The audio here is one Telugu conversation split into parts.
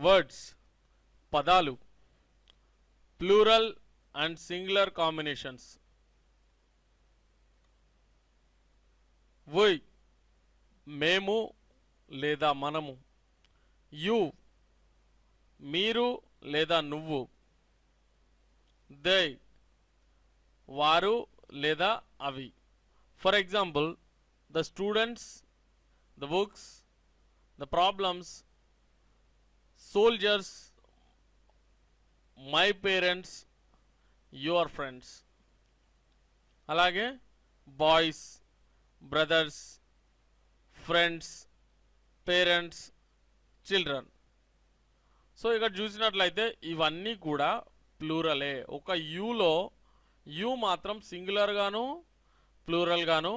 వర్డ్స్ పదాలు, ప్లూరల్ అండ్ సింగులర్ కాంబినేషన్స్. వి మేము లేదా మనము, యు మీరు లేదా నువ్వు, దే వారు లేదా అవి. For example, the students, the books, the problems, soldiers, my parents, your friends. అలాగే boys, brothers, friends, parents, children. So ఇక్కడ చూసినట్లయితే ఇవన్నీ కూడా ప్లూరలే. ఒక యూలో యు మాత్రం సింగులర్ గాను ప్లూరల్ గాను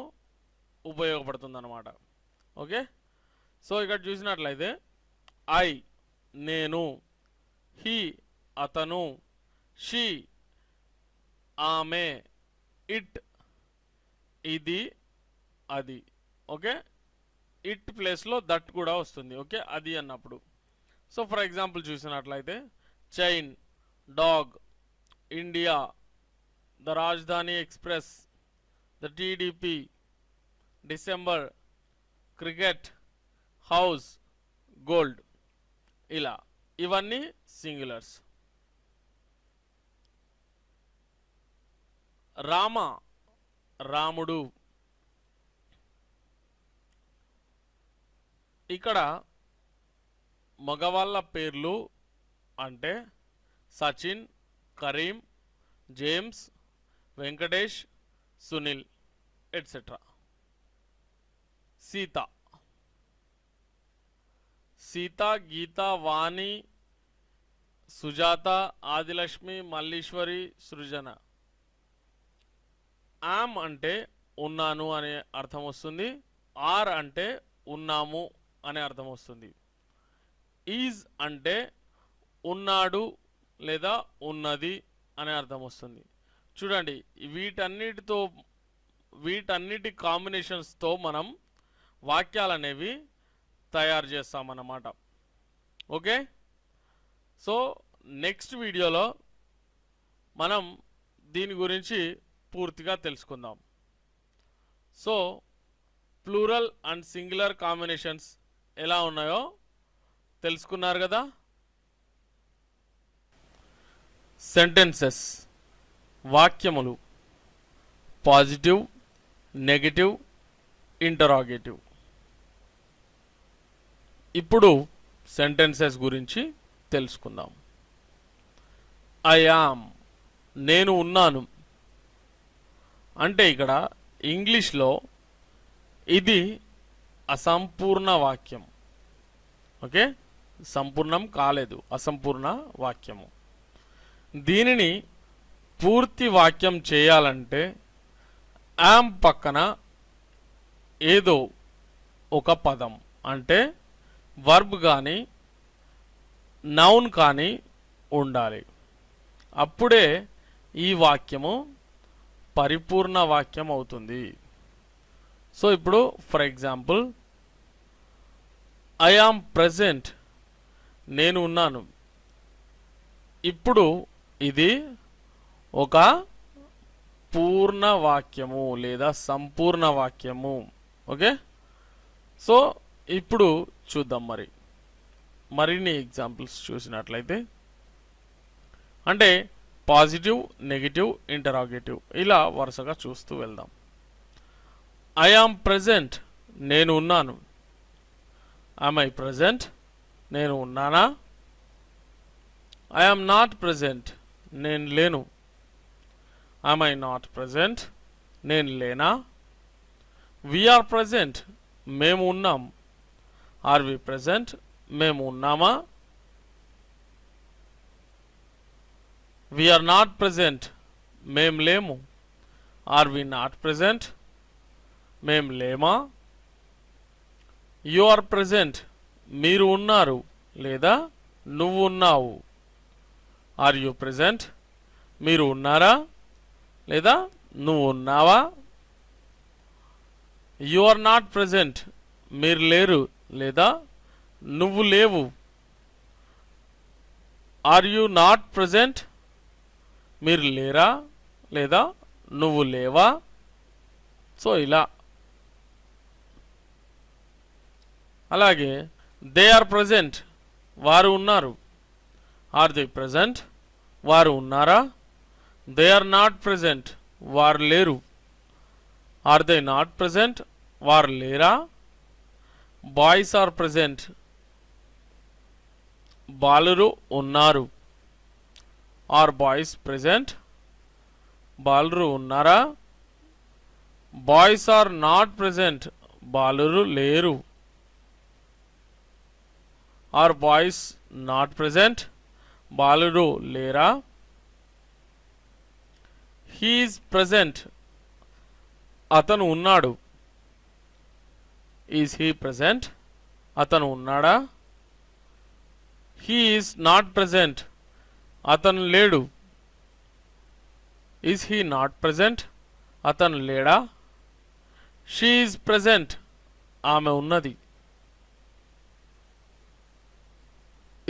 ఉపయోగపడుతుంది అన్నమాట. ఓకే, సో ఇక్కడ చూసినట్లయితే ఐ నేను, హీ అతను, షీ ఆమె, ఇట్ ఇది అది. ఓకే, ఇట్ ప్లేస్లో దట్ కూడా వస్తుంది. ఓకే, అది అన్నప్పుడు. సో ఫర్ ఎగ్జాంపుల్ చూసినట్లయితే చైన్, డాగ్, ఇండియా, ద రాజధాని express, the TDP, December, cricket, house, gold. ఇలా ఇవన్నీ సింగులర్స్. రామ రాముడు. ఇక్కడ మగవాళ్ళ పేర్లు అంటే సచిన్, కరీం, జేమ్స్, వెంకటేష్, సునీల్ ఎట్సెట్రా. సీత, సీత, గీత, వాణి, సుజాత, ఆదిలక్ష్మి, మల్లీశ్వరి, సృజన. ఆమ్ అంటే ఉన్నాను అనే అర్థం వస్తుంది. ఆర్ అంటే ఉన్నాము అనే అర్థం వస్తుంది. ఈజ్ అంటే ఉన్నాడు లేదా ఉన్నది అనే అర్థం వస్తుంది. చూడండి, వీటన్నిటి కాంబినేషన్స్తో మనం వాక్యాలు అనేవి తయారు చేస్తామన్నమాట. ఓకే, సో నెక్స్ట్ వీడియోలో మనం దీని గురించి పూర్తిగా తెలుసుకుందాం. So plural and singular combinations ఎలా ఉన్నాయో తెలుసుకున్నారు కదా. సెంటెన్సెస్ వాక్యములు, పాజిటివ్, నెగటివ్, ఇంటరాగేటివ్. ఇప్పుడు సెంటెన్సెస్ గురించి తెలుసుకుందాం. ఐ యామ్ నేను ఉన్నాను అంటే ఇక్కడ ఇంగ్లీష్లో ఇది అసంపూర్ణ వాక్యం. ఓకే, సంపూర్ణం కాలేదు, అసంపూర్ణ వాక్యము. దీనిని పూర్తి వాక్యం చేయాలంటే యామ్ పక్కన ఏదో ఒక పదం అంటే వర్బ్ కానీ నౌన్ కానీ ఉండాలి. అప్పుడే ఈ వాక్యము పరిపూర్ణ వాక్యం అవుతుంది. సో ఇప్పుడు for example, I am present నేను ఉన్నాను. ఇప్పుడు ఇది ఒక పూర్ణ వాక్యము లేదా సంపూర్ణ వాక్యము. ఓకే, సో ఇప్పుడు చూద్దాం మరిన్ని ఎగ్జాంపుల్స్ చూసినట్లయితే. అంటే పాజిటివ్, నెగిటివ్, ఇంటరాగేటివ్ ఇలా వరుసగా చూస్తూ వెళ్దాం. ఐ యామ్ ప్రెజెంట్ నేను ఉన్నాను. యామ్ ఐ ప్రెజెంట్ నేను ఉన్నానా? ఐ యామ్ నాట్ ప్రెజెంట్ నేను లేను. యామ్ ఐ నాట్ ప్రెజెంట్ నేను లేనా? వి ఆర్ ప్రెజెంట్ మేము ఉన్నాం. ఆర్ వి ప్రెజెంట్ మేము ఉన్నామా? వి ఆర్ నాట్ ప్రెజెంట్ మేం లేము. ఆర్ వి నాట్ ప్రెజెంట్ మేం లేమా? యు ఆర్ ప్రెజెంట్ మీరు ఉన్నారు లేదా నువ్వు ఉన్నావు. ఆర్ యు ప్రెజెంట్ మీరు ఉన్నారా లేదా నువ్వు ఉన్నావా? యు ఆర్ నాట్ ప్రెజెంట్ మీరు లేరు లేదా నువ్వు లేవు. ఆర్ యు నాట్ ప్రజెంట్, మీరు లేరా లేదా నువ్వు లేవా. సో ఇలా. అలాగే దే ఆర్ ప్రజెంట్, వారు ఉన్నారు. ఆర్ దే ప్రజెంట్, వారు ఉన్నారా. దే ఆర్ నాట్ ప్రజెంట్, వారు లేరు. ఆర్ దే నాట్ ప్రజెంట్, వారు లేరా. బాయ్స్ ఆర్ ప్రజెంట్, బాలురు ఉన్నారు. ఆర్ బాయ్స్ ప్రజెంట్, బాలురు ఉన్నారా. బాయ్స్ ఆర్ నాట్ ప్రజెంట్, బాలురు లేరు. ఆర్ బాయ్స్ నాట్ ప్రజెంట్, బాలురు లేరా. హీ ఈజ్ ప్రజెంట్, అతను ఉన్నాడు. ఈజ్ హీ ప్రజెంట్, అతను ఉన్నాడా. హీ ఈజ్ నాట్ ప్రజెంట్, అతను లేడు. ఈజ్ హీ నాట్ ప్రజెంట్, అతను లేడా. షీ ఈజ్ ప్రజెంట్, ఆమె ఉన్నది.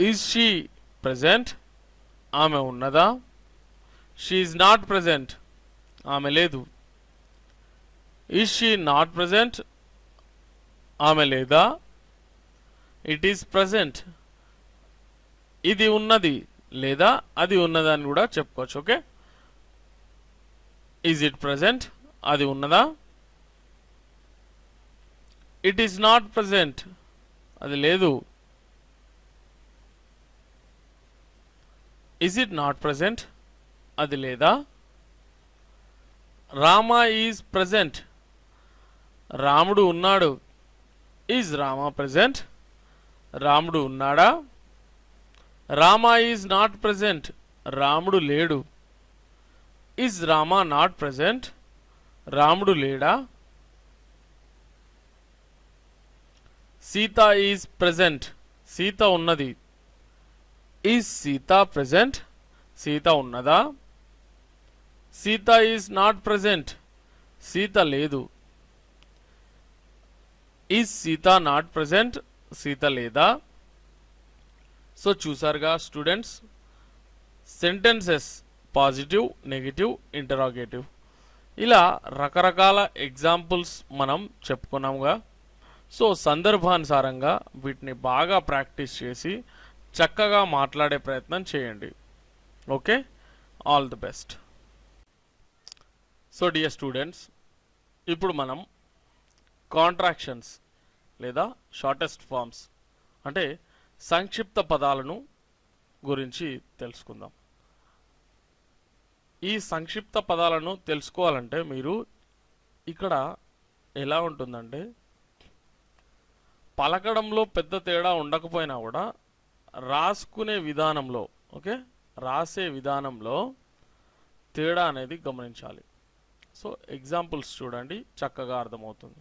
ఈజ్ షీ ప్రజెంట్, ఆమె ఉన్నదా. షీ ఈజ్ నాట్ ప్రజెంట్, ఆమె లేదు. ఈజ్ షీ నాట్ ప్రజెంట్, ఆమె లేదా. ఇట్ ఈస్ ప్రజెంట్, ఇది ఉన్నది లేదా అది ఉన్నదని కూడా చెప్పుకోవచ్చు. ఓకే, ఈజ్ ఇట్ ప్రజెంట్, అది ఉన్నదా. ఇట్ ఈస్ నాట్ ప్రజెంట్, అది లేదు. ఈజ్ ఇట్ నాట్ ప్రజెంట్, అది లేదా. రామ ఈజ్ ప్రజెంట్, రాముడు ఉన్నాడు. ఈజ్ రామ ప్రజెంట్, రాముడు ఉన్నాడా. రామ ఈజ్ నాట్ ప్రజెంట్, రాముడు లేడు. ఈజ్ రామ నాట్ ప్రజెంట్, రాముడు లేడా. సీత ఈజ్ ప్రజెంట్, సీత ఉన్నది. ఈజ్ సీత ప్రజెంట్, సీత ఉన్నదా. Sita is not present, Sita లేదు. Is Sita not present, Sita లేదా. సో చూసారుగా students, sentences positive, negative, interrogative ఇలా రకరకాల ఎగ్జాంపుల్స్ మనం చెప్పుకున్నాముగా. సో సందర్భానుసారంగా వీటిని బాగా ప్రాక్టీస్ చేసి చక్కగా మాట్లాడే ప్రయత్నం చేయండి. Okay, all the best. So dear students, ఇప్పుడు మనం కాంట్రాక్షన్స్ లేదా షార్టెస్ట్ ఫార్మ్స్ అంటే సంక్షిప్త పదాలను గురించి తెలుసుకుందాం. ఈ సంక్షిప్త పదాలను తెలుసుకోవాలంటే మీరు ఇక్కడ ఎలా ఉంటుందంటే పలకడంలో పెద్ద తేడా ఉండకపోయినా కూడా రాసుకునే విధానంలో, ఓకే, రాసే విధానంలో తేడా అనేది గమనించాలి. సో ఎగ్జాంపుల్స్ చూడండి, చక్కగా అర్థమవుతుంది.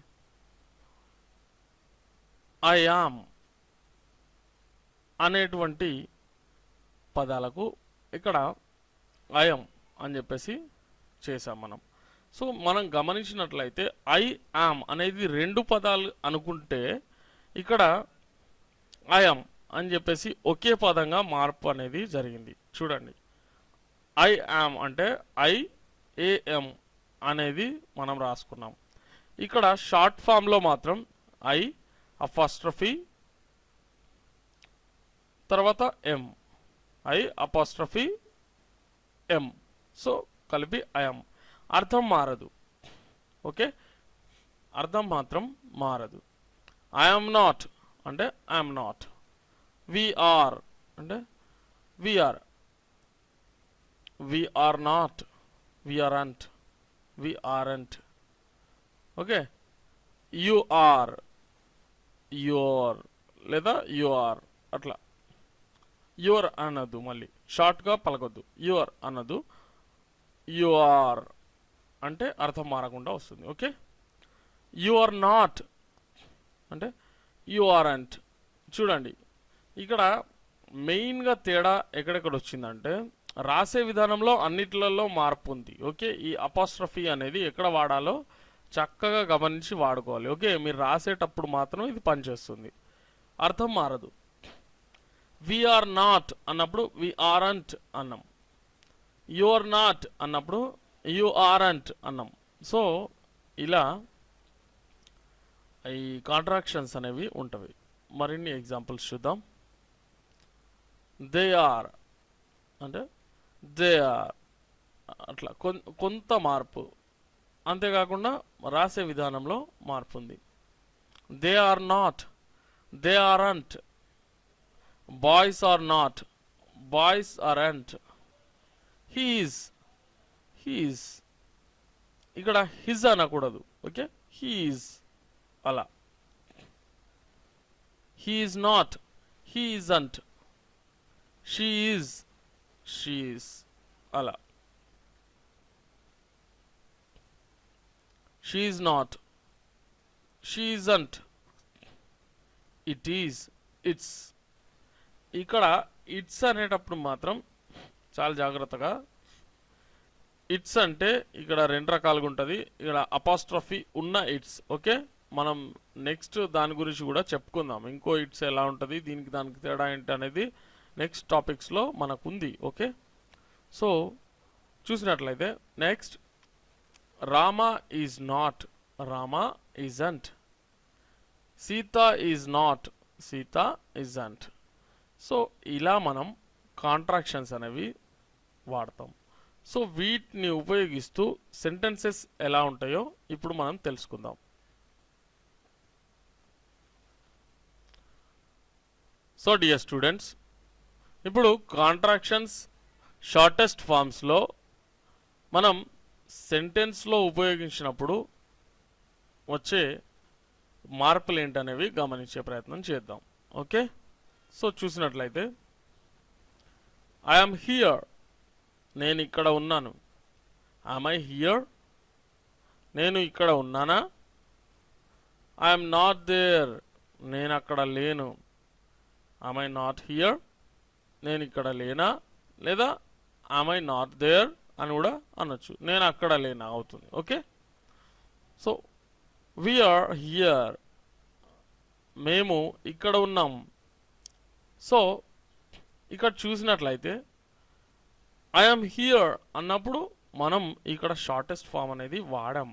ఐ యామ్ అనేటువంటి పదాలకు ఇక్కడ ఐఎమ్ అని చెప్పేసి చేసాం మనం. సో మనం గమనించినట్లయితే ఐ యామ్ అనేది రెండు పదాలు అనుకుంటే ఇక్కడ ఐఎమ్ అని చెప్పేసి ఒకే పదంగా మార్పు అనేది జరిగింది. చూడండి, ఐ యామ్ అంటే IAM అనేది మనం రాసుకున్నాం. ఇక్కడ షార్ట్ ఫామ్లో మాత్రం ఐ అపాస్ట్రఫీ తర్వాత ఎం, I''M. సో కలిపి ఐఎమ్. అర్థం మారదు. ఓకే, అర్థం మాత్రం మారదు. ఐఎమ్ నాట్ అంటే ఐఎమ్ నాట్. వీఆర్ అంటే we're. We're not, we aren't, we aren't. Okay, you are, you're లేదా యుఆర్. అట్లా యువర్ అనదు, మళ్ళీ షార్ట్గా పలకొద్దు. యువర్ అనదు, యుఆర్ అంటే అర్థం మారకుండా వస్తుంది. ఓకే, యు ఆర్ నాట్ అంటే యు ఆర్ంట్. చూడండి, ఇక్కడ మెయిన్గా తేడా ఎక్కడెక్కడ వచ్చిందంటే రాసే విధానంలో అన్నిట్లలో మార్పు ఉంది. ఓకే, ఈ అపాస్ట్రఫీ అనేది ఎక్కడ వాడాలో చక్కగా గమనించి వాడుకోవాలి. ఓకే, మీరు రాసేటప్పుడు మాత్రం ఇది పనిచేస్తుంది, అర్థం మారదు. వి ఆర్ నాట్ అన్నప్పుడు వి ఆరంట్ అన్నాం. యు ఆర్ నాట్ అన్నప్పుడు యు ఆరంట్ అన్నాం. సో ఇలా ఈ కాంట్రాక్షన్స్ అనేవి ఉంటవి. మరిన్ని ఎగ్జాంపుల్స్ చూద్దాం. దే ఆర్ అంటే దే ఆర్, అట్లా కొంత మార్పు. అంతేకాకుండా రాసే విధానంలో మార్పు ఉంది. They are not, they aren't. Boys are not, boys aren't. He's, he's. ఇక్కడ హిజ్ అనకూడదు. ఓకే, హీఈస్ అలా. He is not, he isn't. She is, she is అలా. She is not, she isn't. It is, it's. ఇక్కడ ఇట్స్ అనేటప్పుడు మాత్రం చాలా జాగ్రత్తగా. ఇట్స్ అంటే ఇక్కడ రెండు రకాలుగా ఉంటుంది. ఇక్కడ అపాస్ట్రఫీ ఉన్న ఇట్స్. ఓకే, మనం నెక్స్ట్ దాని గురించి కూడా చెప్పుకుందాం. ఇంకో ఇట్స్ ఎలా ఉంటుంది, దీనికి దానికి తేడా ఏంటి అనేది నెక్స్ట్ టాపిక్స్లో మనకు ఉంది. ఓకే, సో చూసినట్లయితే next Rama is not, Rama isn't. Sita is not, Sita isn't. So ఇలా మనం కాంట్రాక్షన్స్ అనేవి వాడతాం. సో వీటిని ఉపయోగిస్తూ సెంటెన్సెస్ ఎలా ఉంటాయో ఇప్పుడు మనం తెలుసుకుందాం. సో డియర్ స్టూడెంట్స్, ఇప్పుడు కాంట్రాక్షన్స్ షార్టెస్ట్ ఫామ్స్లో మనం సెంటెన్స్లో ఉపయోగించినప్పుడు వచ్చే మార్పులు ఏంటనేవి గమనించే ప్రయత్నం చేద్దాం. ఓకే, సో చూసినట్లయితే ఐఎమ్ హియర్, నేను ఇక్కడ ఉన్నాను. ఐఎమ్ ఐ హియర్, నేను ఇక్కడ ఉన్నానా? ఐఎమ్ నాట్ దేర్, నేను అక్కడ లేను. ఐఎమ్ ఐ నాట్ హియర్, నేను ఇక్కడ లేనా? లేదా ఐఎమ్ ఐ నాట్ దేర్ అని కూడా అనొచ్చు. నేను అక్కడ లేనా అవుతుంది. ఓకే, సో వీఆర్ హియర్, మేము ఇక్కడ ఉన్నాం. సో ఇక్కడ చూసినట్లయితే ఐఎమ్ హియర్ అన్నప్పుడు మనం ఇక్కడ షార్టెస్ట్ ఫామ్ అనేది వాడాం.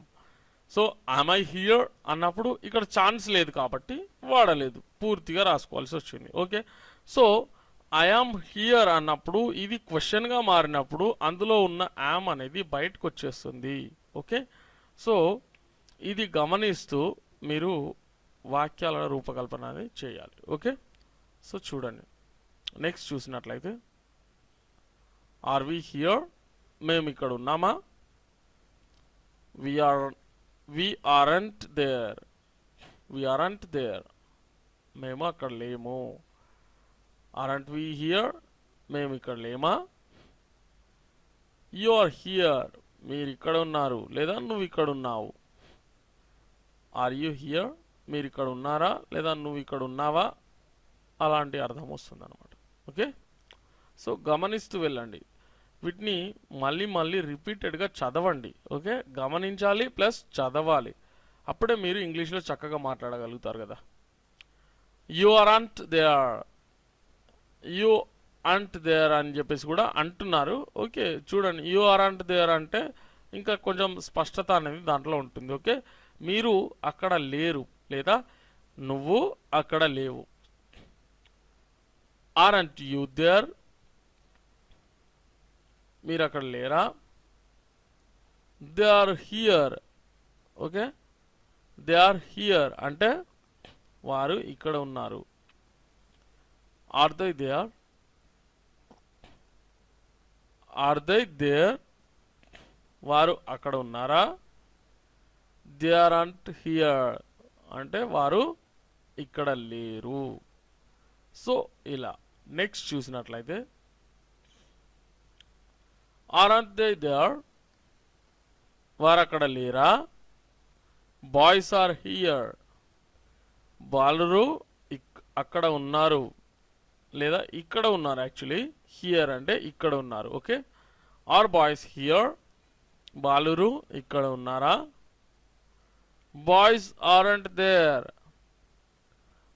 సో ఐఎమ్ ఐ హియర్ అన్నప్పుడు ఇక్కడ ఛాన్స్ లేదు కాబట్టి వాడలేదు, పూర్తిగా రాసుకోవాల్సి వచ్చింది. ఓకే, సో ఐఎమ్ హియర్ అన్నప్పుడు ఇది క్వశ్చన్గా మారినప్పుడు అందులో ఉన్న యామ్ అనేది బయటకు వచ్చేస్తుంది. ఓకే, సో ఇది గమనిస్తూ మీరు వాక్యాల రూపకల్పన అనేది చేయాలి. ఓకే, సో చూడండి నెక్స్ట్ చూసినట్లయితే ఆర్ వి హియర్, మేము ఇక్కడ ఉన్నామా? We aren't there, we aren't there, మేము అక్కడ లేము. ఆరంట్ వి హియర్, మేము ఇక్కడ లేమా? యు ఆర్ హియర్, మీరు ఇక్కడ ఉన్నారు లేదా నువ్వు ఇక్కడ ఉన్నావు. ఆర్ యు హియర్, మీరు ఇక్కడ ఉన్నారా లేదా నువ్వు ఇక్కడ ఉన్నావా? అలాంటి అర్థం వస్తుంది అనమాట. ఓకే, సో గమనిస్తూ వెళ్ళండి. వీటిని మళ్ళీ మళ్ళీ రిపీటెడ్గా చదవండి. ఓకే, గమనించాలి ప్లస్ చదవాలి. అప్పుడే మీరు ఇంగ్లీష్లో చక్కగా మాట్లాడగలుగుతారు కదా. యు ఆరంట్ దేర్, యు అంట్ దేర్ అని చెప్పేసి కూడా అంటున్నారు. ఓకే, చూడండి యు ఆరంట్ దేర్ అంటే ఇంకా కొంచెం స్పష్టత అనేది దాంట్లో ఉంటుంది. ఓకే, మీరు అక్కడ లేరు లేదా నువ్వు అక్కడ లేవు. ఆరంట్ యు దేర్, మీరు అక్కడ లేరా? They are here. Okay, they are here అంటే వారు ఇక్కడ ఉన్నారు. Are they there, are they there, వారు అక్కడ ఉన్నారా? దే ఆరంట్ హియర్ అంటే వారు ఇక్కడ లేరు. సో ఇలా నెక్స్ట్ చూసినట్లయితే ఆరంట్ దే దేర్, వారు అక్కడ లేరా? బాయ్స్ ఆర్ హియర్, బాలురు అక్కడ ఉన్నారు లేదా ఇక్కడ ఉన్నారు. యాక్చువల్లీ హియర్ అంటే ఇక్కడ ఉన్నారు. ఓకే, ఆర్ బాయ్స్ హియర్, బాలురు ఇక్కడ ఉన్నారా? బాయ్స్ ఆరంట్ దేర్,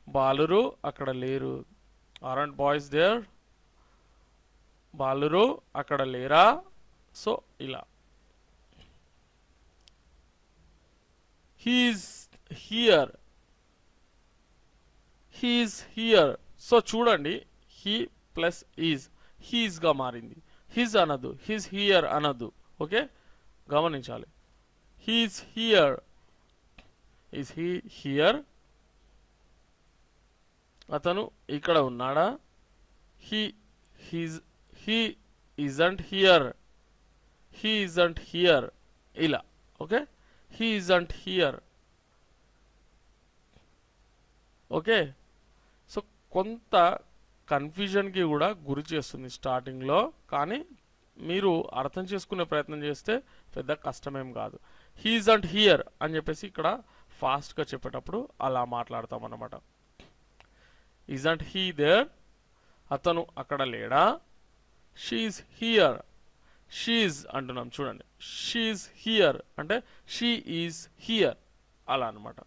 బాలురు అక్కడ లేరు. ఆరెంట్ బాయ్స్ దేర్, బాలురు అక్కడ లేరా. సో ఇలా he's here, he's here. So చూడండి, హీ ప్లస్ ఈజ్ హీస్గా మారింది. హిజ్ అనదు, హిజ్ హియర్ అనదు. ఓకే, గమనించాలి. He's here, is he here, అతను ఇక్కడ ఉన్నాడా. He isn't here, he isn't here, ఇలా. Okay, he isn't here. Okay, so కొంత కన్ఫ్యూజన్కి కూడా గురి చేస్తుంది స్టార్టింగ్లో, కానీ మీరు అర్థం చేసుకునే ప్రయత్నం చేస్తే పెద్ద కష్టమేం కాదు. హీ ఇజంట్ హియర్ అని చెప్పేసి ఇక్కడ ఫాస్ట్గా చెప్పేటప్పుడు అలా మాట్లాడతాం అన్నమాట. ఇజంట్ హీ దేర్, అతను అక్కడ లేడా. షీఈస్ హియర్, షీఈస్ అంటున్నాం చూడండి. షీఈస్ హియర్ అంటే షీ ఈజ్ హియర్, అలా అనమాట.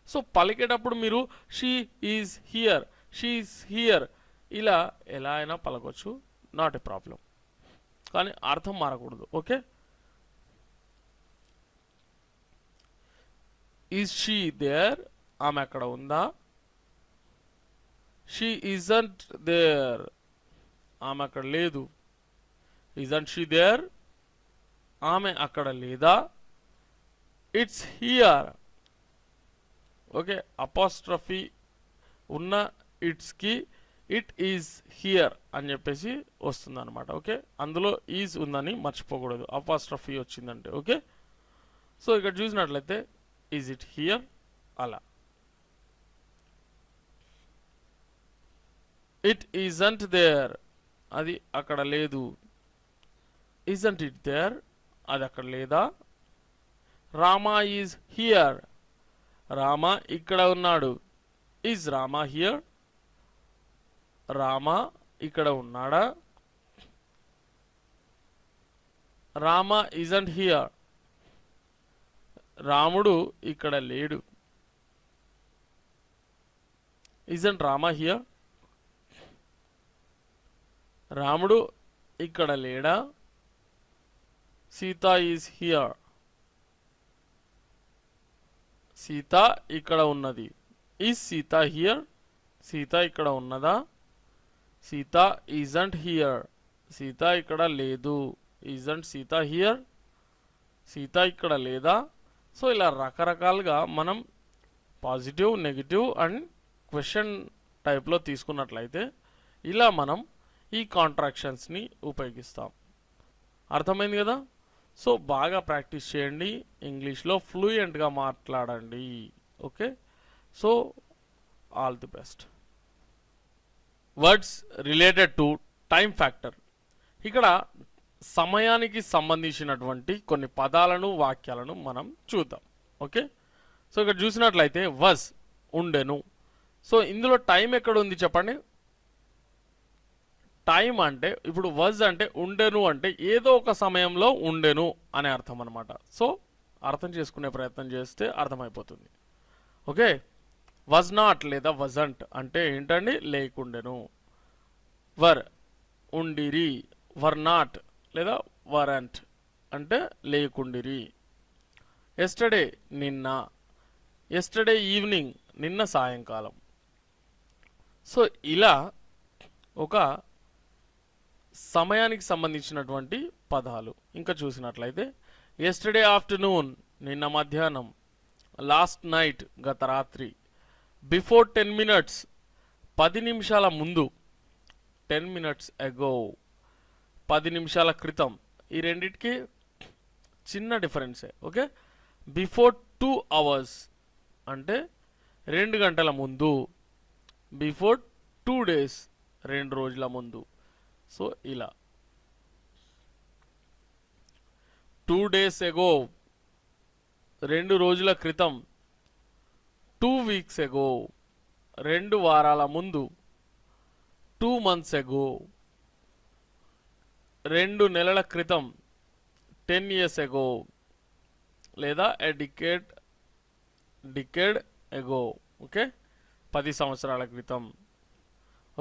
సో పలికేటప్పుడు మీరు she is here, she's here ఇలా ఎలా అయినా పలకొచ్చు, నాట్ ఏ ప్రాబ్లం, కానీ అర్థం మారకూడదు. ఓకే, ఈజ్ షీ దేర్, ఆమె అక్కడ ఉందా. షీ ఇజంట్ దేర్, ఆమె అక్కడ లేదు. ఇజంట్ షీ దేర్, ఆమె అక్కడ లేదా. It's here. ఓకే, అపాస్ట్రఫీ ఉన్న ఇట్స్కి ఇట్ ఈజ్ హియర్ అని చెప్పేసి వస్తుంది అనమాట. ఓకే, అందులో ఈజ్ ఉందని మర్చిపోకూడదు, అపాస్ట్రఫీ వచ్చిందంటే. ఓకే, సో ఇక్కడ చూసినట్లయితే ఈజ్ ఇట్ హియర్, అలా. ఇట్ ఈజంట్ దేర్, అది అక్కడ లేదు. ఈజంట్ ఇట్ దేర్, అది అక్కడ లేదా. రామా ఈజ్ హియర్, రామా ఇక్కడ ఉన్నాడు. ఈజ్ రామా హియర్, రామా ఇక్కడ ఉన్నాడా. రామా ఈజంట్ హియర్, రాముడు ఇక్కడ లేడు. ఈజంట్ రామా హియర్, రాముడు ఇక్కడ లేడా. సీత ఈజ్ హియర్, సీత ఇక్కడ ఉన్నది. ఈజ్ సీత హియర్, సీత ఇక్కడ ఉన్నదా. సీత ఈజంట్ హియర్, సీత ఇక్కడ లేదు. ఈజంట్ సీత హియర్, సీత ఇక్కడ లేదా. సో ఇలా రకరకాలుగా మనం పాజిటివ్, నెగిటివ్ అండ్ క్వశ్చన్ టైప్లో తీసుకున్నట్లయితే ఇలా మనం ఈ కాంట్రాక్షన్స్ని ఉపయోగిస్తాం. అర్థమైంది కదా. సో బాగా ప్రాక్టీస్ చేయండి, ఇంగ్లీష్లో ఫ్లూయెంట్గా మాట్లాడండి. Okay, so all the best. Words related to time factor. ఇక్కడ సమయానికి సంబంధించినటువంటి కొన్ని పదాలను, వాక్యాలను మనం చూద్దాం. ఓకే, సో ఇక్కడ చూసినట్లయితే వజ్ ఉండెను. సో ఇందులో టైం ఎక్కడ ఉంది చెప్పండి. టైం అంటే ఇప్పుడు వజ్ అంటే ఉండెను అంటే ఏదో ఒక సమయంలో ఉండెను అనే అర్థం అనమాట. సో అర్థం చేసుకునే ప్రయత్నం చేస్తే అర్థమైపోతుంది. ఓకే, వజ్ నాట్ లేదా వజంట్ అంటే ఏంటండి, లేకుండెను. వర్ ఉండిరి, వర్ నాట్ లేదా వరంట్ అంటే లేకుండిరి. ఎస్టర్డే నిన్న, ఎస్టర్డే ఈవినింగ్ నిన్న సాయంకాలం. సో ఇలా ఒక సమయానికి సంబంధించినటువంటి పదాలు. ఇంకా చూసినట్లయితే ఎస్టర్డే ఆఫ్టర్నూన్ నిన్న మధ్యాహ్నం, లాస్ట్ నైట్ గత రాత్రి, బిఫోర్ 10 minutes 10 నిమిషాల ముందు, 10 minutes ago 10 నిమిషాల క్రితం. ఈ రెండిటికి చిన్న డిఫరెన్సే. ఓకే, బిఫోర్ 2 hours అంటే 2 గంటల ముందు, బిఫోర్ 2 days 2 రోజుల ముందు. సో ఇలా 2 days ago 2 రోజుల క్రితం, 2 weeks ago 2 వారాల ముందు, 2 months ago 2 నెలల క్రితం, 10 years ago లేదా a decade ago. ఓకే, 10 సంవత్సరాల క్రితం.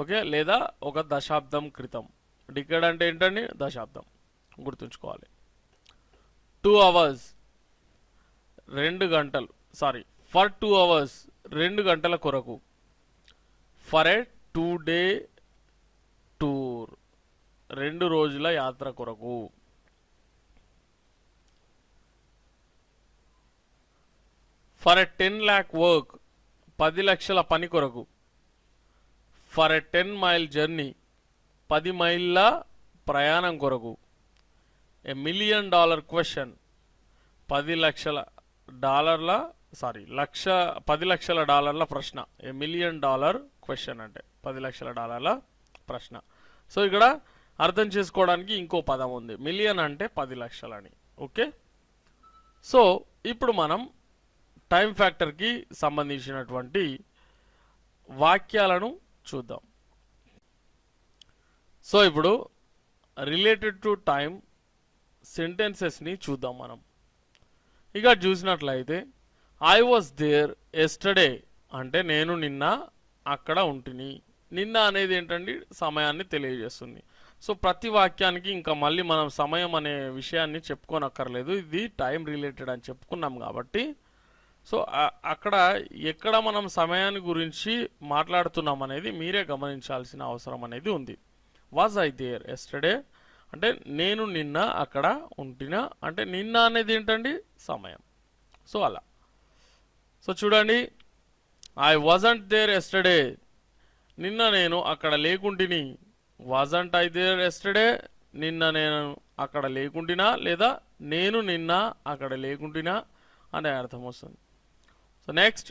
ఓకే, లేదా ఒక దశాబ్దం క్రితం. డికేడ్ అంటే ఏంటండి? దశాబ్దం. గుర్తుంచుకోవాలి. 2 hours 2 గంటలు, సారీ, ఫర్ 2 hours 2 గంటల కొరకు. ఫర్ ఏ 2-day టూర్ 2 రోజుల యాత్ర కొరకు. ఫర్ ఏ 10 lakh వర్క్ 10 లక్షల పని కొరకు. ఫర్ ఏ 10 mile జర్నీ 10 మైళ్ళ ప్రయాణం కొరకు. ఏ $1 million క్వశ్చన్ 10 లక్షల డాలర్ల, సారీ, 10 లక్షల డాలర్ల ప్రశ్న. ఏ $1 million క్వశ్చన్ అంటే 10 లక్షల డాలర్ల ప్రశ్న. సో ఇక్కడ అర్థం చేసుకోవడానికి ఇంకో పదం ఉంది. మిలియన్ అంటే 10 లక్షలని. ఓకే, సో ఇప్పుడు మనం టైం ఫ్యాక్టర్కి సంబంధించినటువంటి వాక్యాలను చూద్దాం. సో ఇప్పుడు రిలేటెడ్ టు టైం సెంటెన్సెస్ని చూద్దాం మనం. ఇక చూసినట్లయితే ఐ వాజ్ దేర్ ఎస్టర్డే అంటే నేను నిన్న అక్కడ ఉంటిని. నిన్న అనేది ఏంటండి? సమయాన్ని తెలియజేస్తుంది. సో ప్రతి వాక్యానికి ఇంకా మళ్ళీ మనం సమయం అనే విషయాన్ని చెప్పుకోనక్కర్లేదు, ఇది టైం రిలేటెడ్ అని చెప్పుకున్నాం కాబట్టి. సో అక్కడ ఎక్కడ మనం సమయాన్ని గురించి మాట్లాడుతున్నాం అనేది మీరే గమనించాల్సిన అవసరం అనేది ఉంది. వాజ్ ఐ దేర్ ఎస్టర్డే అంటే నేను నిన్న అక్కడ ఉంటినా అంటే నిన్న అనేది ఏంటండి? సమయం. సో అలా. సో చూడండి, ఐ వాజంట్ దేర్ ఎస్టర్డే నిన్న నేను అక్కడ లేకుంటిని. వాజంట్ ఐ దేర్ ఎస్టర్డే నిన్న నేను అక్కడ లేకుంటినా, లేదా నేను నిన్న అక్కడ లేకుంటినా అనే అర్థం వస్తుంది. So next,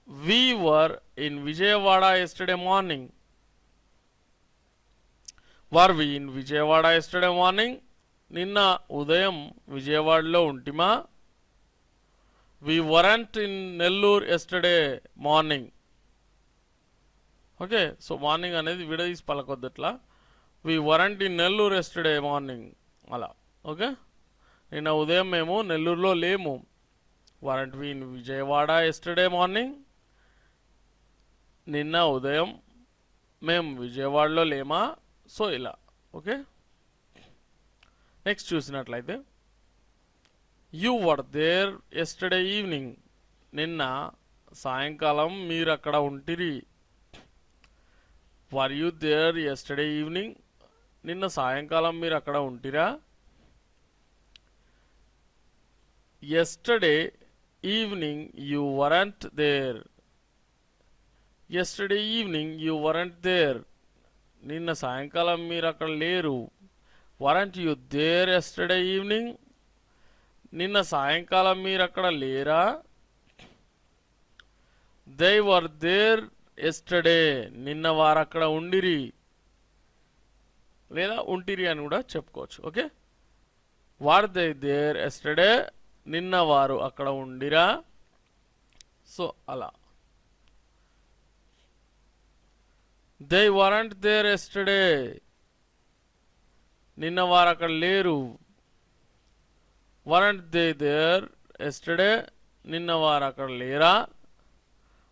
we were in Vijayawada yesterday morning. Were we in Vijayawada yesterday morning? నిన్న ఉదయం విజయవాడలో ఉంటిమా? We weren't in Nellore yesterday morning. Okay, so morning అనేది విడదీసి పలకొద్దట్లా. We weren't in Nellore yesterday morning అలా. ఓకే, నిన్న ఉదయం మేము నెల్లూరులో లేము. Weren't we in Vijayawada yesterday morning? నిన్న ఉదయం మేము విజయవాడలో లేమా? సో ఇలా. ఓకే, నెక్స్ట్ చూసినట్లయితే you were there yesterday evening నిన్న సాయంకాలం మీరు అక్కడ ఉంటిరి. Were you there yesterday evening నిన్న సాయంకాలం మీరు అక్కడ ఉంటిరా? Yesterday evening you weren't there. Yesterday evening you weren't there నిన్న సాయంకాలం మీరు అక్కడ లేరు. Weren't you there yesterday evening నిన్న సాయంకాలం మీరు అక్కడ లేరా? దే వర్ దేర్ ఎస్టర్డే నిన్న వారు అక్కడ ఉండిరి, లేదా ఉంటిరి అని కూడా చెప్పుకోవచ్చు. Okay, were they there yesterday నిన్న వారు అక్కడ ఉండిరా? సో అలా. దే వరంట్ దేర్ ఎస్టర్డే నిన్న వారు అక్కడ లేరు. వరంట్ దే దేర్ ఎస్టర్డే నిన్న వారు అక్కడ లేరా?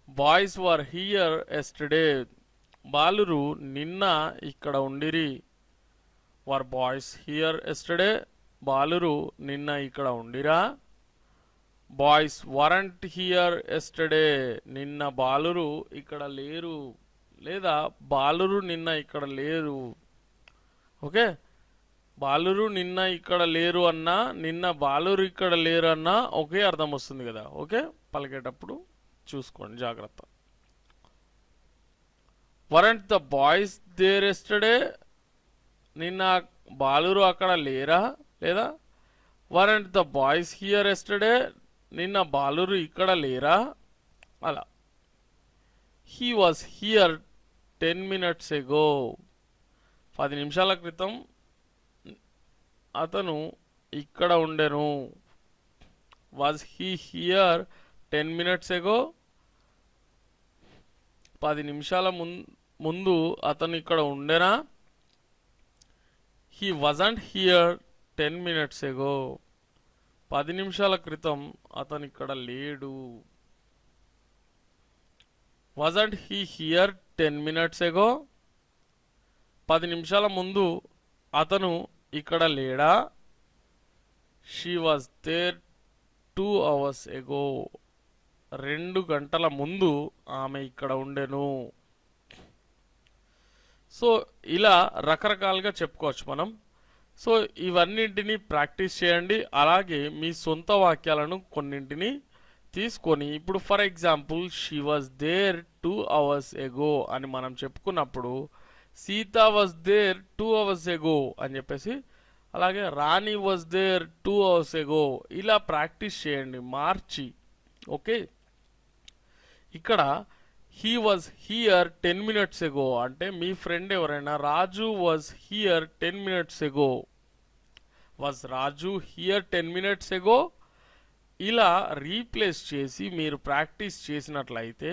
బాయ్స్ వర్ హియర్ ఎస్టర్డే బాలురు నిన్న ఇక్కడ ఉండిరి. వర్ బాయ్స్ హియర్ ఎస్టర్డే బాలురు నిన్న ఇక్కడ ఉండిరా? బాయ్స్ వరంట్ హియర్ ఎస్టర్డే నిన్న బాలురు ఇక్కడ లేరు, లేదా బాలురు నిన్న ఇక్కడ లేరు. ఓకే, బాలురు నిన్న ఇక్కడ లేరు అన్నా, నిన్న బాలురు ఇక్కడ లేరు అన్నా ఒకే అర్థం వస్తుంది కదా. ఓకే, పలికేటప్పుడు చూసుకోండి జాగ్రత్త. Weren't the boys there yesterday నిన్న బాలురు అక్కడ లేరా, లేదా weren't the boys here yesterday నిన్న బాలురు ఇక్కడ లేరా? అలా. He was here 10 minutes ago 10 నిమిషాల క్రితం అతను ఇక్కడ ఉండెను. Was he here 10 minutes ago 10 నిమిషాల ముందు అతను ఇక్కడ ఉండెనా? He wasn't here 10 minutes ago 10 నిమిషాల క్రితం అతను ఇక్కడ లేడు. Wasn't he here 10 minutes ago? 10 నిమిషాల ముందు అతను ఇక్కడ లేడా? She was there 2 hours ago. 2 గంటల ముందు ఆమె ఇక్కడ ఉండెను. సో ఇలా రకరకాలుగా చెప్పుకోవచ్చు మనం. సో ఇవన్నింటినీ ప్రాక్టీస్ చేయండి. అలాగే మీ సొంత వాక్యాలను కొన్నింటిని తీసుకొని ఇప్పుడు for example she was there 2 hours ago అని మనం చెప్పుకున్నప్పుడు Sita was there 2 hours ago అని చెప్పేసి, అలాగే Rani was there 2 hours ago ఇలా ప్రాక్టీస్ చేయండి మార్చి. ఓకే, ఇక్కడ he was here 10 minutes ago అంటే మీ ఫ్రెండ్ ఎవరైనా Raju was here 10 minutes ago. Was Raju here 10 minutes ago? ఇలా రీప్లేస్ చేసి మీరు ప్రాక్టీస్ చేసినట్లయితే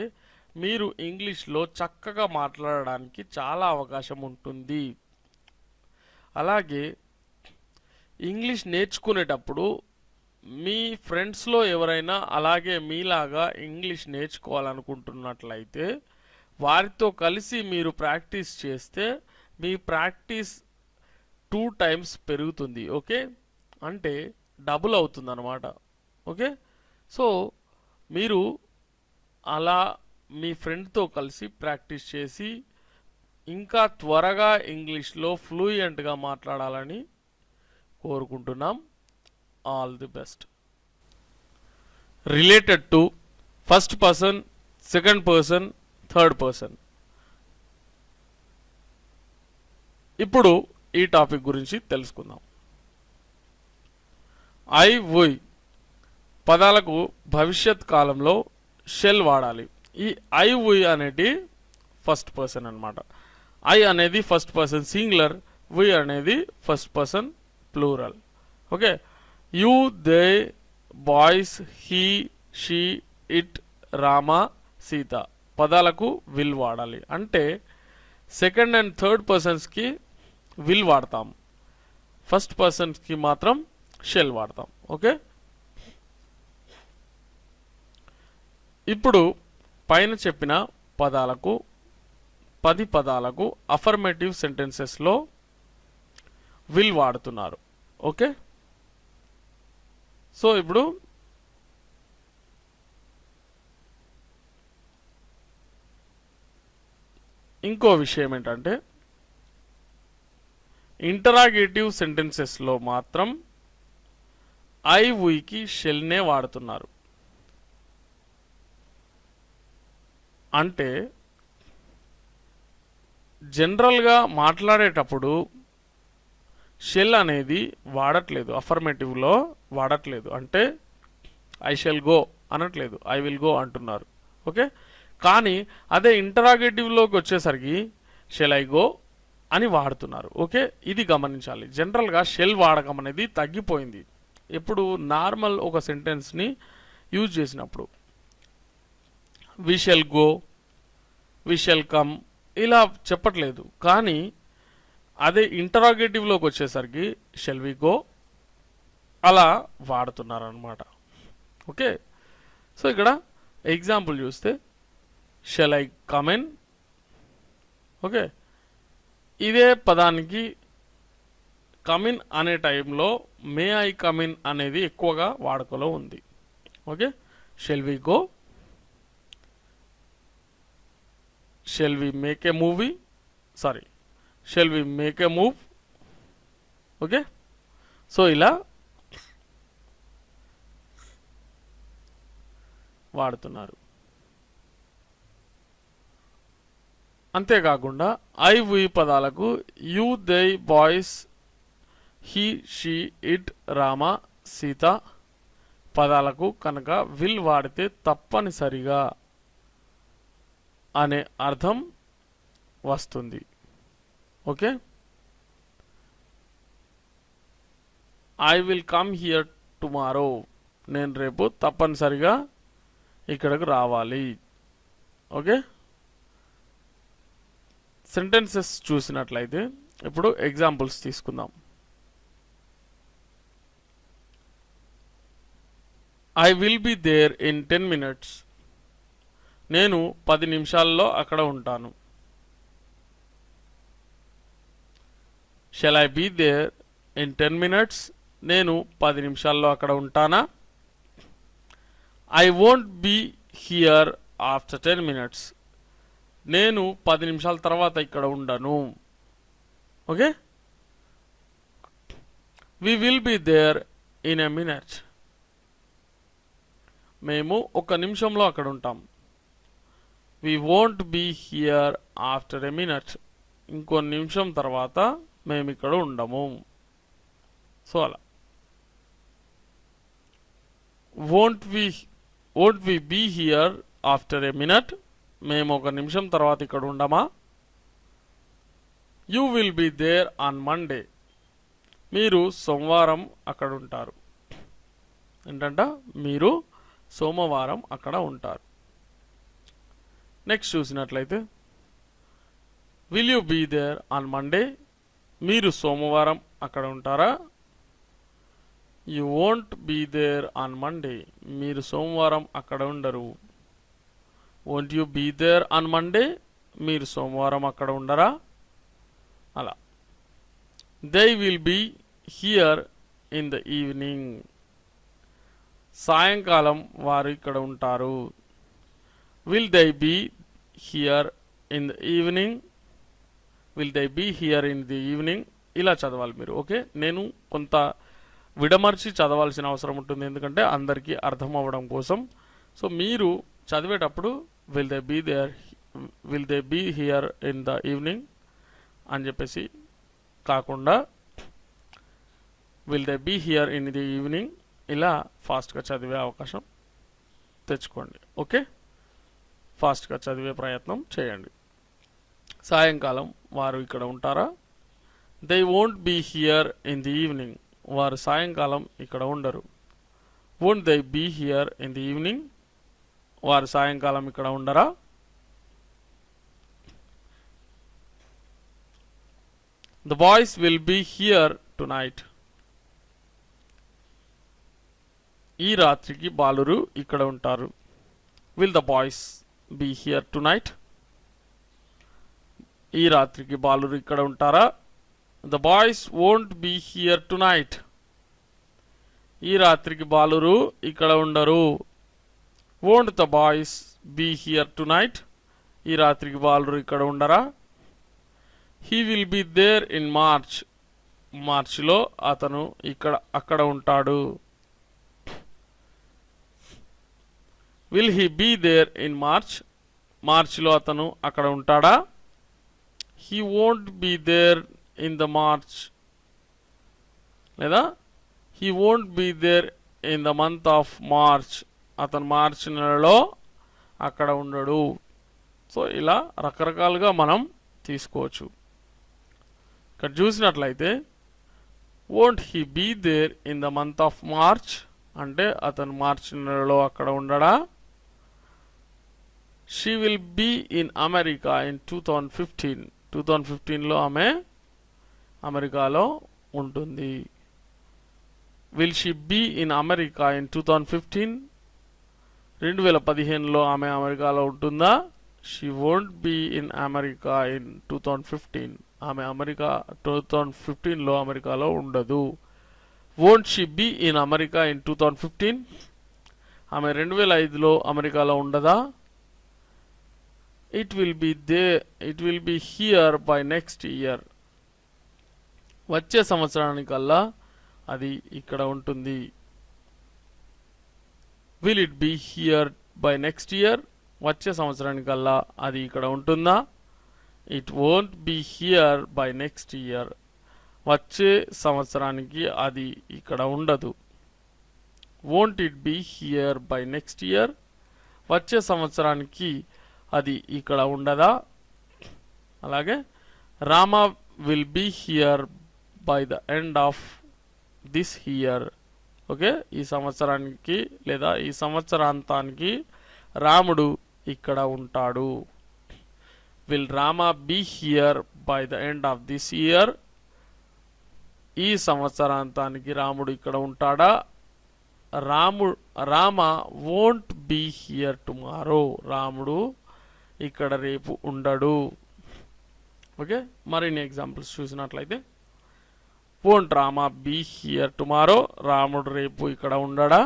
మీరు ఇంగ్లీష్లో చక్కగా మాట్లాడడానికి చాలా అవకాశం ఉంటుంది. అలాగే ఇంగ్లీష్ నేర్చుకునేటప్పుడు మీ ఫ్రెండ్స్లో ఎవరైనా అలాగే మీలాగా ఇంగ్లీష్ నేర్చుకోవాలనుకుంటున్నట్లయితే వారితో కలిసి మీరు ప్రాక్టీస్ చేస్తే మీ ప్రాక్టీస్ 2 times పెరుగుతుంది. ఓకే, అంటే డబుల్ అవుతుంది అన్నమాట. ఓకే, సో మీరు అలా మీ ఫ్రెండ్తో కలిసి ప్రాక్టీస్ చేసి ఇంకా త్వరగా ఇంగ్లీష్లో ఫ్లూయెంట్గా మాట్లాడాలని కోరుకుంటున్నాం. All the best. Related to first person, second person, third person. ఇప్పుడు ఈ టాపిక్ గురించి తెలుసుకుందాం. ఐ వుయ్ పదాలకు భవిష్యత్ కాలంలో షెల్ వాడాలి. ఈ ఐ వుయ్ అనేది ఫస్ట్ పర్సన్ అన్నమాట. ఐ అనేది ఫస్ట్ పర్సన్ సింగులర్, వి అనేది first person plural. Okay, you, they, boys, he, she, it, Rama, Sita పదాలకు విల్ వాడాలి. అంటే సెకండ్ అండ్ థర్డ్ పర్సన్స్కి విల్ వాడతాం, ఫస్ట్ పర్సన్స్కి మాత్రం షెల్ వాడతాం. ఓకే, ఇప్పుడు పైన చెప్పిన పదాలకు 10 పదాలకు అఫర్మేటివ్ సెంటెన్సెస్లో విల్ వాడుతున్నారు. ఓకే, సో ఇప్పుడు ఇంకో విషయం ఏంటంటే ఇంటరాగేటివ్ సెంటెన్సెస్లో మాత్రం ఐ వుయ్కి షెల్నే వాడుతున్నారు. అంటే జనరల్గా మాట్లాడేటప్పుడు షెల్ అనేది వాడట్లేదు, అఫర్మేటివ్లో వాడట్లేదు. అంటే ఐ షెల్ గో అనట్లేదు, ఐ విల్ గో అంటున్నారు. ఓకే, కానీ అదే ఇంటరాగేటివ్లోకి వచ్చేసరికి షెల్ ఐ గో అని వాడుతున్నారు. ఓకే, ఇది గమనించాలి. జనరల్గా షెల్ వాడకం అనేది తగ్గిపోయింది. ఎప్పుడు నార్మల్ ఒక సెంటెన్స్ని యూజ్ చేసినప్పుడు we shall go, we shall come ఇలా చెప్పట్లేదు. కానీ అదే ఇంటరాగేటివ్లోకి వచ్చేసరికి షెల్ వి గో అలా వాడుతున్నారు అన్నమాట. ఓకే, సో ఇక్కడ ఎగ్జాంపుల్ చూస్తే shall I come in. Okay, ఇదే పదానికి కమిన్ అనే టైంలో మే ఐ కమిన్ అనేది ఎక్కువగా వాడుకలో ఉంది. Okay, shall we go, shall we make a movie, sorry shall we make a move. Okay, so ఇలా వాడుతున్నారు. అంతేకాకుండా ఐ వి పదాలకు you, they, boys, he, she, it, Rama, Sita పదాలకు కనుక విల్ వాడితే తప్పనిసరిగా అనే అర్థం వస్తుంది. Okay, I will come here tomorrow, నేను రేపు తప్పనిసరిగా ఇక్కడకు రావాలి. ఓకే, సెంటెన్సెస్ చూసినట్లయితే ఇప్పుడు ఎగ్జాంపుల్స్ తీసుకుందాం. I will be there in 10 minutes. నేను 10 నిమిషాల్లో అక్కడ ఉంటాను. Shall I be there in 10 minutes? నేను 10 నిమిషాల్లో అక్కడ ఉంటానా? I won't be here after 10 minutes. నేను 10 నిమిషాల తర్వాత ఇక్కడ ఉండను. Okay, we will be there in a minute. మేము 1 నిమిషంలో అక్కడ ఉంటాం. We won't be here after a minute. ఇంకో నిమిషం తర్వాత మేము ఇక్కడ ఉండము. సో అలా won't we be here after a minute? మేము 1 నిమిషం తర్వాత ఇక్కడ ఉండమా? You will be there on Monday. మీరు సోమవారం అక్కడ ఉంటారు. ఏంటంట? మీరు సోమవారం అక్కడ ఉంటారు. నెక్స్ట్ చూసినట్లయితే will you be there on Monday? మీరు సోమవారం అక్కడ ఉంటారా? You won't be there on Monday. మీరు సోమవారం అక్కడ ఉండరు. Won't you be there on Monday? మీరు సోమవారం అక్కడ ఉండరా? అలా. They will be here in the evening. సాయంకాలం వారు ఇక్కడ ఉంటారు. Will they be here in the evening? Will they be here in the evening? ఇలా చదవాలి మీరు. ఓకే, నేను కొంత విడమర్చి చదవాల్సిన అవసరం ఉంటుంది, ఎందుకంటే అందరికీ అర్థం అవ్వడం కోసం. సో మీరు చదివేటప్పుడు will they be here in the evening అని చెప్పేసి కాకుండా will they be here in the evening ఇలా ఫాస్ట్గా చదివే అవకాశం తెచ్చుకోండి. ఓకే, ఫాస్ట్గా చదివే ప్రయత్నం చేయండి. సాయంకాలం వారు ఇక్కడ ఉంటారా? They won't be here in the evening. వారు సాయంకాలం ఇక్కడ ఉండరు. Won't they be here in the evening. వారు సాయంకాలం ఇక్కడ ఉండరా? The boys will be here tonight. ఈ రాత్రికి బాలురు ఇక్కడ ఉంటారు. Will the boys be here tonight. ఈ రాత్రికి బాలురు ఇక్కడ ఉంటారా? The boys won't be here tonight. ఈ రాత్రికి బాలురు ఇక్కడ ఉండరు. Won't the boys be here tonight? ఈ రాత్రికి బాలురు ఇక్కడ ఉండరా? He will be there in March. మార్చిలో అతను అక్కడ ఉంటాడు. Will he be there in March? మార్చిలో అతను అక్కడ ఉంటాడా? He won't be there in the March. లేదా he won't be there in the month of March. అతను మార్చి నెలలో అక్కడ ఉండడు. సో ఇలా రకరకాలుగా మనం తీసుకోవచ్చు. ఇక్కడ చూసినట్లయితే won't he be there in the month of March అంటే అతను మార్చి నెలలో అక్కడ ఉండడా? She will be in America in 2015. 2015లో ఆమె అమెరికాలో ఉంటుంది. Will she be in America in 2015? 2015లో ఆమె అమెరికాలో ఉంటుందా? She won't be in America in 2015. ఆమె 2015లో అమెరికాలో ఉండదు. Won't she be in America in 2015? ఆమె 2005లో అమెరికాలో ఉండదా? It will be here by next year. వచ్చే సంవత్సరానికల్లా అది ఇక్కడ ఉంటుంది. Will it be here by next year? వచ్చే సంవత్సరానికల్లా అది ఇక్కడ ఉంటుందా? It won't be here by next year. వచ్చే సంవత్సరానికి అది ఇక్కడ ఉండదు. Won't it be here by next year? వచ్చే సంవత్సరానికి అది ఇక్కడ ఉండదా? అలాగే Rama will be here by the end of this year. Okay, ఈ సంవత్సరానికి లేదా ఈ సంవత్సరాంతానికి రాముడు ఇక్కడ ఉంటాడు. Will Rama be here by the end of this year? ఈ సంవత్సరాంతానికి రాముడు ఇక్కడ ఉంటాడా? Rama won't be here tomorrow. రాముడు ఇక్కడ రేపు ఉండడు. ఓకే, మరిన్ని ఎగ్జాంపుల్స్ చూసినట్లయితే won't Rama be here tomorrow. రాముడు రేపు ఇక్కడ ఉండడా.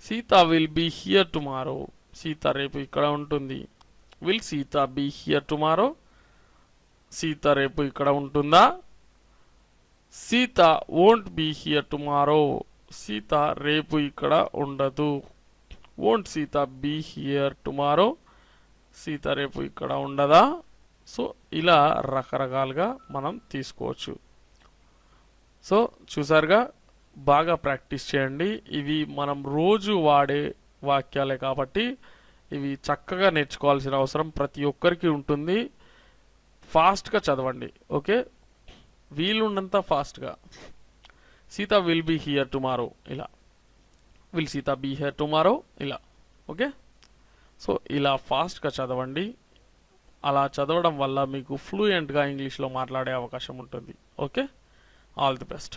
Sita will be here tomorrow. Sita రేపు ఇక్కడ ఉంటుంది. Will Sita be here tomorrow. Sita రేపు ఇక్కడ ఉంటుందా. Sita won't be here tomorrow. Sita రేపు ఇక్కడ ఉండదు. Won't Sita be here tomorrow. Sita రేపు ఇక్కడ ఉండదా. సో ఇలా రకరకాలుగా మనం తీసుకోవచ్చు. సో చూసారుగా, బాగా ప్రాక్టీస్ చేయండి. ఇవి మనం రోజు వాడే వాక్యాలే కాబట్టి ఇవి చక్కగా నేర్చుకోవాల్సిన అవసరం ప్రతి ఒక్కరికి ఉంటుంది. ఫాస్ట్గా చదవండి. ఓకే, వీలున్నంత ఫాస్ట్గా. Sita will be here tomorrow ఇలా. Will Sita be here tomorrow ఇలా. ఓకే, సో ఇలా ఫాస్ట్గా చదవండి. అలా చదవడం వల్ల మీకు ఫ్లూయెంట్గా ఇంగ్లీష్లో మాట్లాడే అవకాశం ఉంటుంది. Okay, all the best.